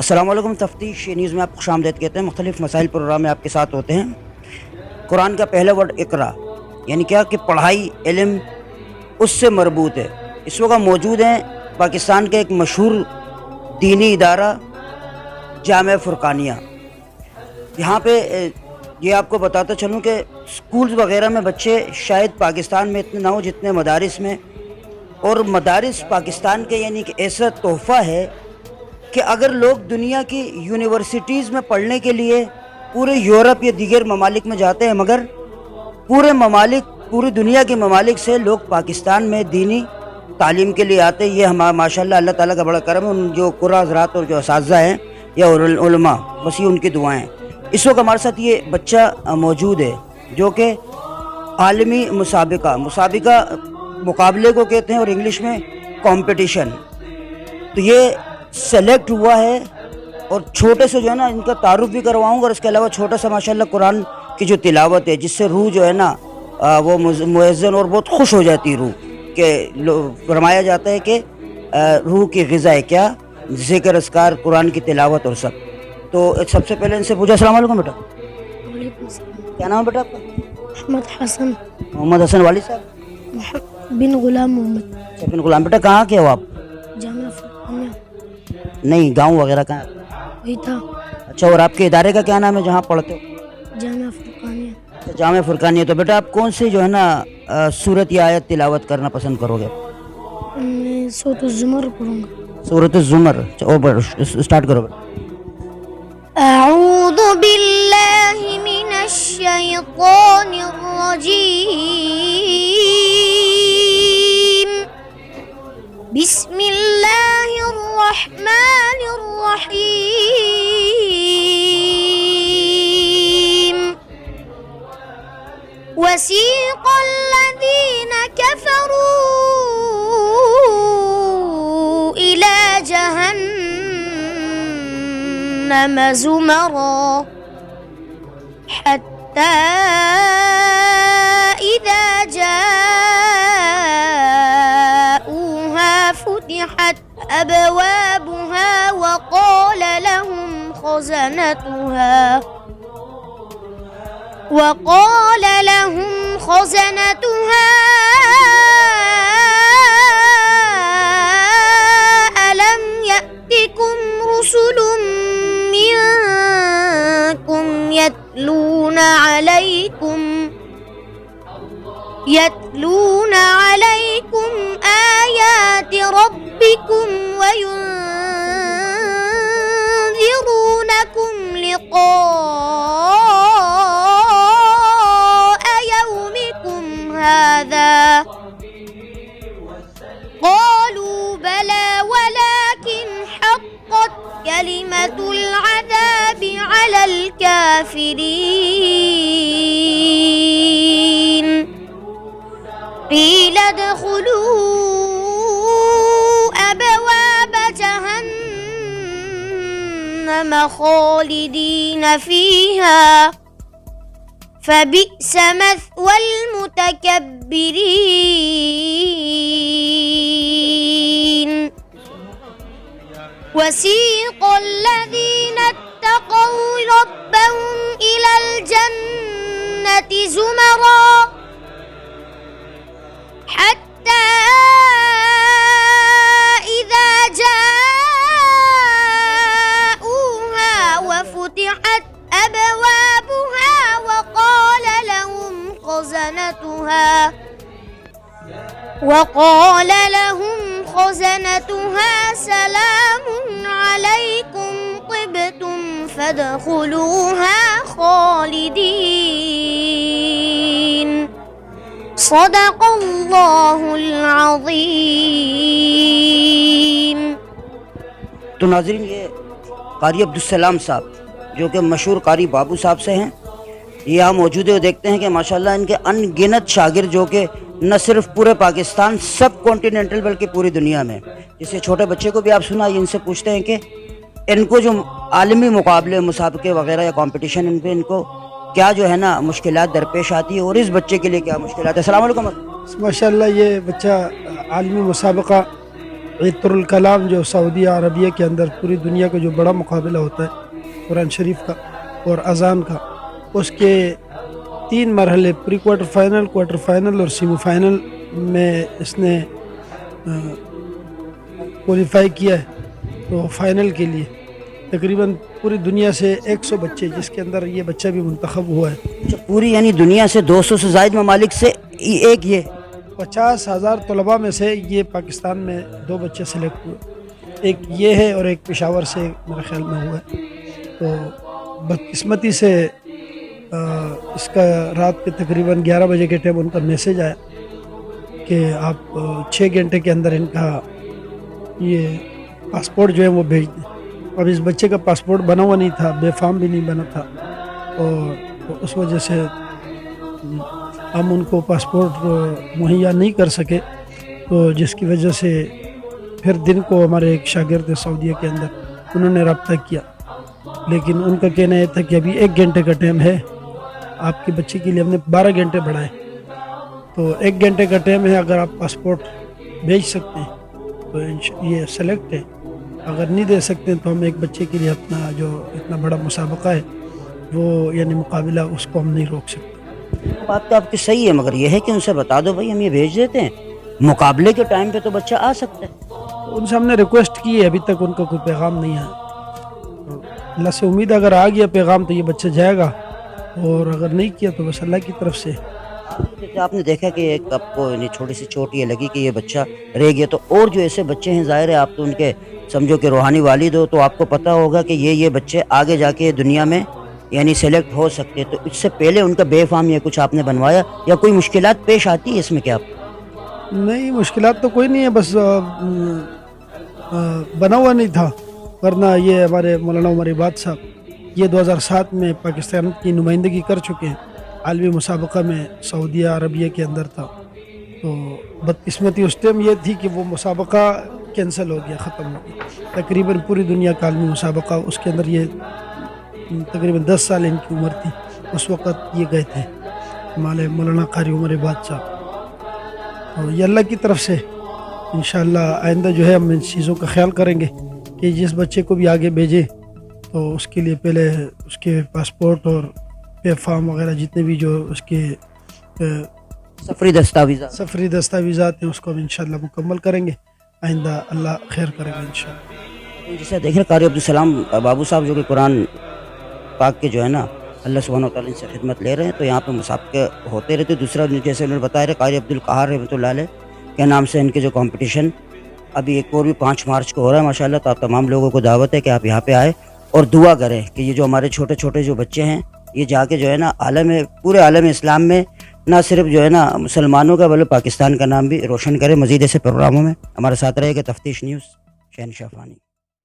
السلام علیکم. تفتیش نیوز میں آپ کو خوش آمدید کہتے ہیں. مختلف مسائل پروگرام میں آپ کے ساتھ ہوتے ہیں. قرآن کا پہلا ورڈ اقرا یعنی کیا کہ پڑھائی علم اس سے مربوط ہے. اس وقت موجود ہیں پاکستان کے ایک مشہور دینی ادارہ جامعہ فرقانیہ. یہاں پہ یہ آپ کو بتاتا چلوں کہ سکولز وغیرہ میں بچے شاید پاکستان میں اتنے نہ ہو جتنے مدارس میں. اور مدارس پاکستان کے یعنی کہ ایسا تحفہ ہے کہ اگر لوگ دنیا کی یونیورسٹیز میں پڑھنے کے لیے پورے یورپ یا دیگر ممالک میں جاتے ہیں، مگر پوری دنیا کے ممالک سے لوگ پاکستان میں دینی تعلیم کے لیے آتے ہیں. یہ ماشاءاللہ اللہ تعالیٰ کا بڑا کرم ہے. ان جو قرآن حضرات اور جو اساتذہ ہیں یا علماء، بس یہ ان کی دعائیں. اس وقت ہمارے ساتھ یہ بچہ موجود ہے جو کہ عالمی مسابقہ مقابلے کو کہتے ہیں اور انگلش میں کمپٹیشن. تو یہ سلیکٹ ہوا ہے اور چھوٹے سے جو ہے نا ان کا تعارف بھی کرواؤں گا. اور اس کے علاوہ چھوٹا سا ماشاءاللہ قرآن کی جو تلاوت ہے جس سے روح جو ہے نا وہ مؤذن اور بہت خوش ہو جاتی ہے روح. کہ فرمایا جاتا ہے کہ روح کی غذا ہے کیا؟ ذکر اذکار قرآن کی تلاوت اور سب. تو سب سے پہلے ان سے پوچھا. السلام علیکم بیٹا. وعلیکم السلام. کیا نام ہے بیٹا آپ کا؟ محمد حسن. محمد حسن. والد صاحب بن غلام محمد. بن غلام. بیٹا کہاں کے ہو آپ؟ جامعہ فرقانیہ. نہیں، گاؤں وغیرہ کہاں؟ وہی تھا. اچھا، اور آپ کے ادارے کا کیا نام ہے جہاں پڑھتے ہو؟ جامعہ فرقانیہ. جامعہ فرقانیہ. تو بیٹا آپ کون سی جو ہے نا سورت یا آیت تلاوت کرنا پسند کرو گے؟ میں سورۃ الزمر پڑھوں گا. سورۃ الزمر. اسٹارٹ کرو بیٹا. اعوذ باللہ من الشیطان الرجیم. بسم اللہ الرحمن الرحیم. وسیق الذین کفروا إلى جهنم زمرا حتى إذا جاءوها فتحت أبوابها وقال لهم خزنتها ألم يأتكم رسل منكم يتلون عليكم آيات ربكم وينذرونكم لقاء يومكم هذا. قالوا بلى ولكن حقت كلمة العذاب على الكافرين. قيل ادخلوا أبواب جهنم خالدين فيها فبئس مثوى المتكبرين. وسيق الذين اتقوا ربهم إلى الجنة زمرا حتى إذا جاءوها وفتحت أبوابها وقال لهم خزنتها سلام عليكم طبتم فادخلوها خالدين. صدق اللہ العظیم. تو ناظرین، یہ قاری عبدالسلام صاحب جو کہ مشہور قاری بابو صاحب سے ہیں، یہ یہاں موجود ہے. دیکھتے ہیں کہ ماشاءاللہ ان کے ان گنت شاگرد جو کہ نہ صرف پورے پاکستان سب کانٹیننٹل بلکہ پوری دنیا میں، جسے چھوٹے بچے کو بھی آپ سنا، ان سے پوچھتے ہیں کہ ان کو جو عالمی مقابلے مسابقے وغیرہ یا کمپٹیشن ان پہ ان کو کیا جو ہے نا مشکلات درپیش آتی ہے اور اس بچے کے لیے کیا مشکلات ہے. السلام علیکم. ماشاءاللہ یہ بچہ عالمی مسابقہ الکلام جو سعودیہ عربیہ کے اندر پوری دنیا کا جو بڑا مقابلہ ہوتا ہے قرآن شریف کا اور اذان کا، اس کے 3 مرحلے pre quarter final, quarter final اور سیمی فائنل میں اس نے کوالیفائی کیا ہے۔ تو فائنل کے لیے تقریباً پوری دنیا سے 100 بچے، جس کے اندر یہ بچہ بھی منتخب ہوا ہے۔ اچھا، پوری یعنی دنیا سے 200 سے زائد ممالک سے ایک یہ 50,000 طلباء میں سے یہ پاکستان میں 2 بچے سلیکٹ ہوئے، ایک یہ ہے اور ایک پشاور سے میرے خیال میں ہوا ہے۔ تو بدقسمتی سے اس کا رات کے تقریباً 11 بجے کے ٹائم ان کا میسیج آیا کہ آپ 6 گھنٹے کے اندر ان کا یہ پاسپورٹ جو ہے وہ بھیج دیں۔ اب اس بچے کا پاسپورٹ بنا ہوا نہیں تھا، بے فارم بھی نہیں بنا تھا، اور اس وجہ سے ہم ان کو پاسپورٹ مہیا نہیں کر سکے، تو جس کی وجہ سے پھر دن کو ہمارے ایک شاگرد سعودیہ کے اندر انہوں نے رابطہ کیا، لیکن ان کا کہنا یہ تھا کہ ابھی 1 گھنٹے کا ٹائم ہے، آپ کے بچے کے لیے ہم نے 12 گھنٹے بڑھائے، تو 1 گھنٹے کا ٹائم ہے، اگر آپ پاسپورٹ بھیج سکتے ہیں تو یہ سلیکٹ ہے، اگر نہیں دے سکتے ہیں تو ہم ایک بچے کے لیے اپنا جو اتنا بڑا مسابقہ ہے وہ یعنی مقابلہ اس کو ہم نہیں روک سکتے۔ بات تو آپ کی صحیح ہے، مگر یہ ہے کہ ان سے بتا دو بھائی ہم یہ بھیج دیتے ہیں، مقابلے کے ٹائم پہ تو بچہ آ سکتا ہے۔ ان سے ہم نے ریکویسٹ کی ہے، ابھی تک ان کا کوئی پیغام نہیں آیا۔ اللہ سے امید اگر آ گیا پیغام تو یہ بچہ جائے گا، اور اگر نہیں کیا تو بس اللہ کی طرف سے۔ جیسے آپ نے دیکھا کہ ایک آپ کو چھوٹی سی چوٹ یہ لگی کہ یہ بچہ رہ گیا، تو اور جو ایسے بچے ہیں، ظاہر ہے آپ تو ان کے سمجھو کہ روحانی والد ہو، تو آپ کو پتہ ہوگا کہ یہ بچے آگے جا کے دنیا میں یعنی سلیکٹ ہو سکتے، تو اس سے پہلے ان کا بے فارم یا کچھ آپ نے بنوایا یا کوئی مشکلات پیش آتی ہے اس میں کیا آپ؟ نہیں، مشکلات تو کوئی نہیں ہے، بس بنا ہوا نہیں تھا، ورنہ یہ ہمارے مولانا عمر عباد صاحب یہ 2007 میں پاکستان کی نمائندگی کر چکے ہیں، عالمی مسابقہ میں سعودیہ عربیہ کے اندر تھا۔ تو بدقسمتی اس ٹائم یہ تھی کہ وہ مسابقہ کینسل ہو گیا، ختم ہو گیا، تقریباً پوری دنیا کا عالمی مسابقہ، اس کے اندر یہ تقریباً 10 سال ان کی عمر تھی، اس وقت یہ گئے تھے ہمارے مولانا قاری عمر عباد صاحب۔ تو یہ اللہ کی طرف سے انشاءاللہ آئندہ جو ہے ہم ان چیزوں کا خیال کریں گے کہ جس بچے کو بھی آگے بھیجے تو اس کے لیے پہلے اس کے پاسپورٹ اور پے فارم وغیرہ جتنے بھی جو اس کے سفری دستاویزات ہیں اس کو ہم انشاءاللہ مکمل کریں گے، آئندہ اللہ خیر کریں گے انشاءاللہ۔ جیسے دیکھ رہے قاری عبدالسلام بابو صاحب جو کہ قرآن پاک کے جو ہے نا اللہ سبحانہ وتعالیٰ سے خدمت لے رہے ہیں، تو یہاں پہ مسابقے ہوتے رہتے۔ دوسرا جیسے انہوں نے بتایا رہے قاری عبدالقہار رحمۃ اللہ علیہ کے نام سے ان کے جو کمپٹیشن ابھی ایک اور بھی 5 مارچ کو ہو رہا ہے ماشاءاللہ، تو آپ تمام لوگوں کو دعوت ہے کہ آپ یہاں پہ آئے اور دعا کریں کہ یہ جو ہمارے چھوٹے چھوٹے جو بچے ہیں یہ جا کے جو ہے نا پورے عالم اسلام میں نہ صرف جو ہے نا مسلمانوں کا بلکہ پاکستان کا نام بھی روشن کرے۔ مزید ایسے پروگراموں میں ہمارے ساتھ رہے گا تفتیش نیوز، شہنشاہ فانی۔